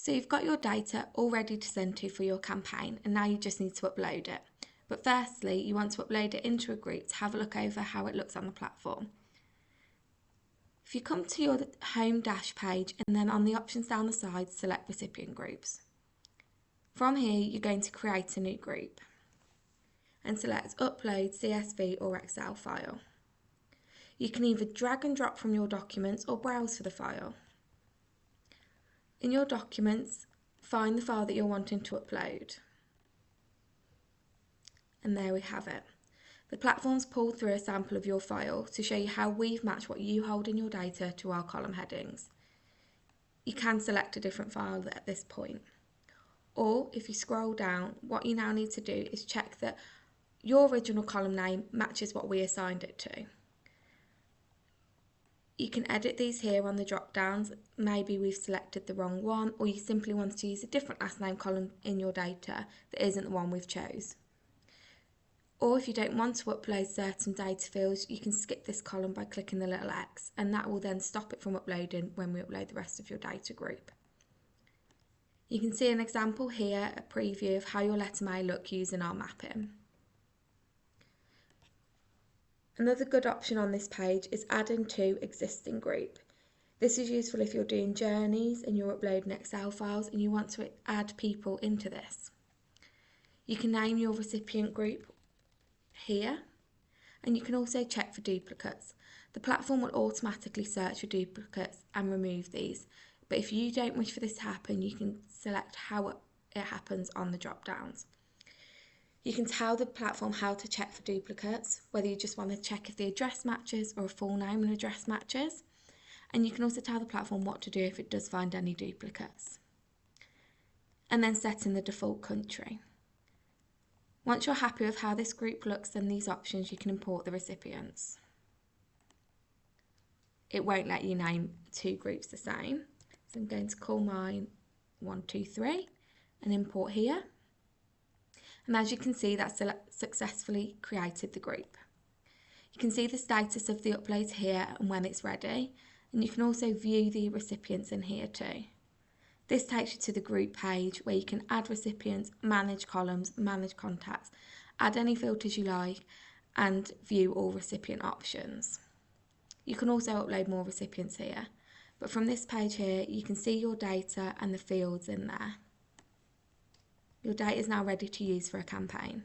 So you've got your data all ready to send to for your campaign, and now you just need to upload it. But firstly, you want to upload it into a group to have a look over how it looks on the platform. If you come to your home dash page and then on the options down the side, select recipient groups. From here, you're going to create a new group and select upload CSV or Excel file. You can either drag and drop from your documents or browse for the file. In your documents, find the file that you're wanting to upload. And there we have it. The platform's pulled through a sample of your file to show you how we've matched what you hold in your data to our column headings. You can select a different file at this point. Or if you scroll down, what you now need to do is check that your original column name matches what we assigned it to. You can edit these here on the drop downs. Maybe we've selected the wrong one, or you simply want to use a different last name column in your data that isn't the one we've chose. Or if you don't want to upload certain data fields, you can skip this column by clicking the little X, and that will then stop it from uploading when we upload the rest of your data group. You can see an example here, a preview of how your letter may look using our mapping. Another good option on this page is adding to existing group. This is useful if you're doing journeys and you're uploading Excel files and you want to add people into this. You can name your recipient group here, and you can also check for duplicates. The platform will automatically search for duplicates and remove these, but if you don't wish for this to happen, you can select how it happens on the drop downs. You can tell the platform how to check for duplicates, whether you just want to check if the address matches or a full name and address matches, and you can also tell the platform what to do if it does find any duplicates. And then set in the default country. Once you're happy with how this group looks and these options, you can import the recipients. It won't let you name two groups the same. So I'm going to call mine 123 and import here. And as you can see, that's successfully created the group. You can see the status of the upload here and when it's ready. And you can also view the recipients in here too. This takes you to the group page where you can add recipients, manage columns, manage contacts, add any filters you like, and view all recipient options. You can also upload more recipients here, but from this page here, you can see your data and the fields in there. Your data is now ready to use for a campaign.